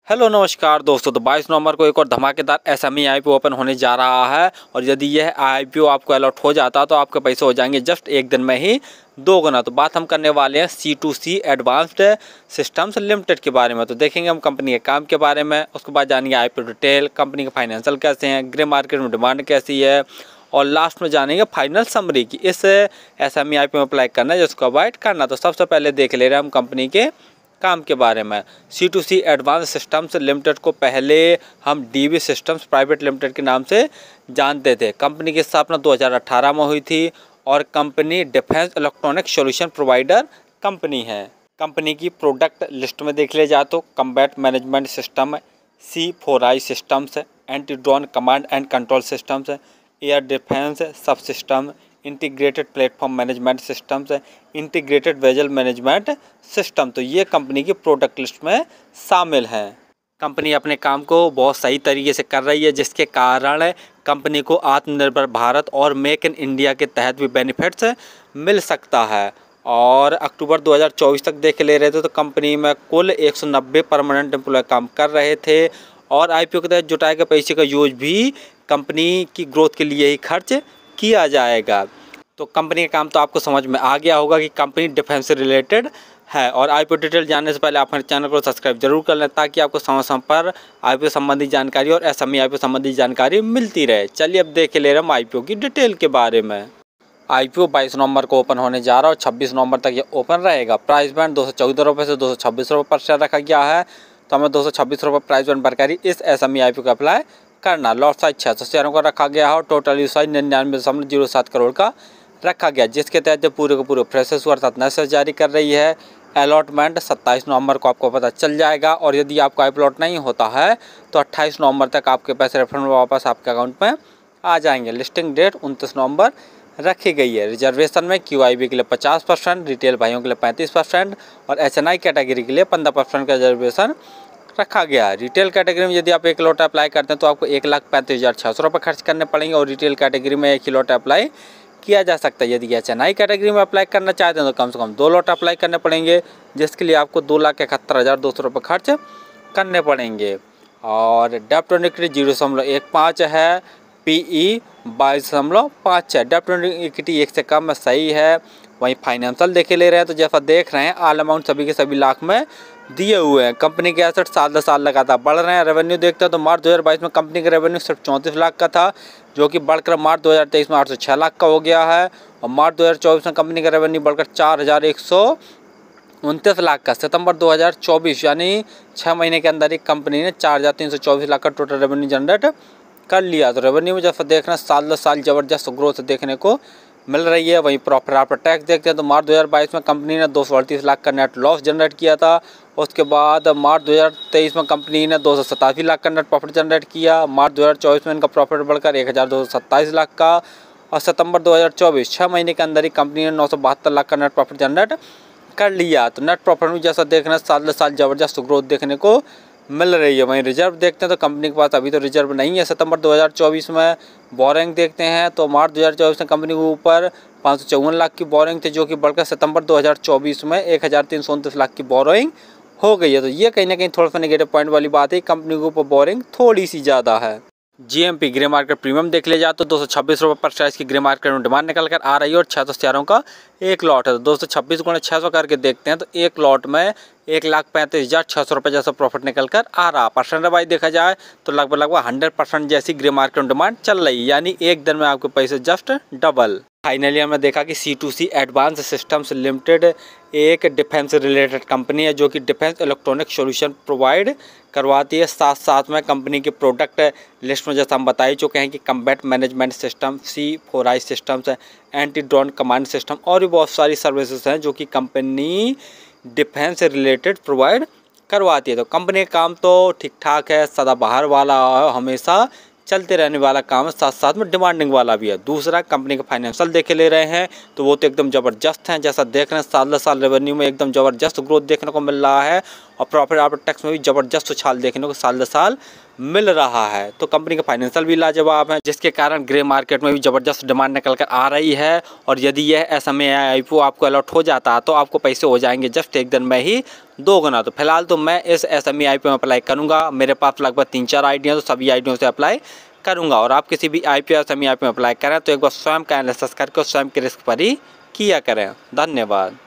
Hello नमस्कार दोस्तों। तो 22 नवंबर को एक और धमाकेदार एसएमई आईपीओ ओपन होने जा रहा है और यदि यह आईपीओ आपको अलॉट हो जाता तो आपके पैसे हो जाएंगे जस्ट एक दिन में ही दोगुना। तो बात हम करने वाले हैं C2C एडवांस्ड सिस्टम्स लिमिटेड के बारे में। तो देखेंगे हम कंपनी के काम के बारे में, उसके बाद जानेंगे आईपीओ डिटेल, कंपनी के फाइनेंशियल कैसे हैं, ग्रे मार्केट में डिमांड कैसी है और लास्ट में जानेंगे फाइनल समरी की इस एसएमई आईपीओ में अप्लाई करना है जिसको अवॉइड करना। तो सबसे पहले देख ले रहे हैं हम कंपनी के काम के बारे में। C2C एडवांस सिस्टम्स लिमिटेड को पहले हम DB सिस्टम्स प्राइवेट लिमिटेड के नाम से जानते थे। कंपनी की स्थापना 2018 में हुई थी और company defence electronic solution provider company है। कंपनी की प्रोडक्ट लिस्ट में देख ले जाए तो combat management system, C4I systems, anti drone command and control systems, air defence sub system, integrated platform management systems, integrated vessel management system. तो ये company की प्रोडक्ट लिस्ट में शामिल हैं। कंपनी अपने काम को बहुत सही तरीके से कर रही है जिसके कारण कंपनी को आत्मनिर्भर भारत और मेक इन इंडिया के तहत भी बेनिफिट्स मिल सकता है। और अक्टूबर 2024 तक देख ले रहे थे तो कंपनी में कुल 190 परमानेंट एम्प्लॉय काम कर रहे थे और आईपीओ के तहत जुटाए गए पैसे का यूज भी कंपनी की ग्रोथ के लिए ही खर्च किया जाएगा। तो कंपनी का काम तो आपको समझ में आ गया होगा कि कंपनी डिफेंस से रिलेटेड है। और आईपीओ डिटेल जानने से पहले आप हमारे चैनल को सब्सक्राइब जरूर कर लें ताकि आपको समय समय पर आईपीओ संबंधी जानकारी और एसएमई आईपीओ संबंधी जानकारी मिलती रहे। चलिए अब देख ले रहे हम आईपीओ की डिटेल के बारे में। आईपीओ 22 नवंबर को ओपन होने जा रहा है और 26 नवंबर तक ये ओपन रहेगा। प्राइस बैंड 214 रुपये से 226 रुपये पर शेयर रखा गया है। तो हमें 226 रुपये प्राइस बैंड भरकर इस एसएमई आईपीओ का अप्लाई करना। लॉट साइज 600 शेयरों का रखा गया है और टोटल यूज साइज 99.07 करोड़ का रखा गया, जिसके तहत जो पूरे को पूरे फ्रेशर्स हुआ अर्थात नए शेयर जारी कर रही है। अलॉटमेंट 27 नवंबर को आपको पता चल जाएगा और यदि आपका अलॉट नहीं होता है तो 28 नवंबर तक आपके पैसे रिफंड वापस आपके अकाउंट में आ जाएंगे। लिस्टिंग डेट 29 नवंबर रखी गई है। रिजर्वेशन में QIB के लिए 50%, रिटेल भाइयों के लिए 35% और HNI कैटेगरी के लिए 15% का रिजर्वेशन रखा गया है। रिटेल कैटेगरी में यदि आप एक लॉट अप्लाई करते हैं तो आपको 1,35,600 रुपये खर्च करने पड़ेंगे और रिटेल कैटेगरी में एक ही लॉट अप्लाई किया जा सकता है। यदि HNI कैटेगरी में अप्लाई करना चाहते हैं तो कम से कम 2 लॉट अप्लाई करने पड़ेंगे जिसके लिए आपको 2,71,200 रुपये खर्च करने पड़ेंगे। और डेप्ट इक्विटी 0.15 है, PE 22.5 है। डेप्ट इक्विटी 1 से कम में सही है। वहीं फाइनेंशियल देखे ले रहे हैं तो जैसा देख रहे हैं ऑल अमाउंट सभी के सभी लाख में दिए हुए हैं। कंपनी के एसेट साल दर साल लगातार बढ़ रहे हैं। रेवेन्यू देखते हैं तो मार्च 2022 में कंपनी का रेवेन्यू सिर्फ 34 लाख का था जो कि बढ़कर मार्च 2023 में 806 लाख का हो गया है और मार्च 2024 में कंपनी का रेवेन्यू बढ़कर 4,129 लाख का। सितंबर 2024 यानी 6 महीने के अंदर ही कंपनी ने 4,324 लाख का टोटल रेवेन्यू जनरेट कर लिया। तो रेवेन्यू में जैसा देख रहे हैं साल दर साल ज़बरदस्त ग्रोथ देखने को मिल रही है। वहीं प्रॉफिट आफ्टर टैक्स देखते हैं तो मार्च 2022 में कंपनी ने 238 लाख का नेट लॉस जनरेट किया था। उसके बाद मार्च 2023 में कंपनी ने 287 लाख का नेट प्रॉफिट जनरेट किया। मार्च 2024 में इनका प्रॉफिट बढ़कर 1,227 लाख का और सितंबर 2024 6 महीने के अंदर ही कंपनी ने 972 लाख का नेट प्रॉफिट जनरेट कर लिया। तो नेट प्रॉफिट में जैसा देख रहे हैं साल दर साल ज़बरदस्त ग्रोथ देखने को मिल रही है। वहीं रिजर्व देखते हैं तो कंपनी के पास अभी तो रिजर्व नहीं है। सितंबर 2024 में बोरिंग देखते हैं तो मार्च 2024 में कंपनी के ऊपर 554 लाख की बोरिंग थी जो कि बढ़कर सितंबर 2024 में 1,329 लाख की बोरिंग हो गई है। तो ये कहीं ना कहीं थोड़ा सा नेगेटिव पॉइंट वाली बात है, कंपनी के ऊपर बोरिंग थोड़ी सी ज़्यादा है। GMP ग्रे मार्केट प्रीमियम देख ले जाए तो 226 रुपये पर शेयर की ग्रे मार्केट में डिमांड निकल कर आ रही है और 600 शेयरों का एक लॉट है। तो 226 गुणे 600 करके देखते हैं तो एक लॉट में 1,35,600 रुपये जैसा प्रॉफिट निकल कर आ रहा। परसेंट वाइज देखा जाए तो लगभग 100% जैसी ग्रे मार्केट में डिमांड चल रही है, यानी एक दिन में आपके पैसे जस्ट डबल। फाइनली हमने देखा कि C2C एडवांस सिस्टम्स लिमिटेड एक डिफेंस रिलेटेड कंपनी है जो कि डिफेंस इलेक्ट्रॉनिक सॉल्यूशन प्रोवाइड करवाती है। साथ साथ में कंपनी के प्रोडक्ट लिस्ट में जैसा हम बता ही चुके हैं कि combat management system, C4I systems, anti drone command system और भी बहुत सारी सर्विसेज हैं जो कि कंपनी डिफेंस से रिलेटेड प्रोवाइड करवाती है। तो कंपनी का काम तो ठीक ठाक है, सदाबहार वाला हमेशा चलते रहने वाला काम है, साथ साथ में डिमांडिंग वाला भी है। दूसरा कंपनी का फाइनेंशियल देखे ले रहे हैं तो वो तो एकदम ज़बरदस्त हैं। जैसा देख रहे हैं साल दर साल रेवेन्यू में एकदम ज़बरदस्त ग्रोथ देखने को मिल रहा है और प्रॉफिट आफ्टर टैक्स में भी ज़बरदस्त उछाल देखने को साल दर साल मिल रहा है। तो कंपनी का फाइनेंशियल भी लाजवाब है, जिसके कारण ग्रे मार्केट में भी ज़बरदस्त डिमांड निकल कर आ रही है। और यदि यह SMA IPO आपको अलॉट हो जाता है तो आपको पैसे हो जाएंगे जस्ट एक दिन में ही 2 गुना। तो फिलहाल तो मैं इस SMA IPO में अप्लाई करूँगा। मेरे पास लगभग 3-4 आइडिया, तो सभी आइडियों से अप्लाई करूँगा। और आप किसी भी IPO SMA IPO में अप्लाई करें तो एक बार स्वयं का एनालिसिस करके स्वयं के रिस्क पर ही किया करें। धन्यवाद।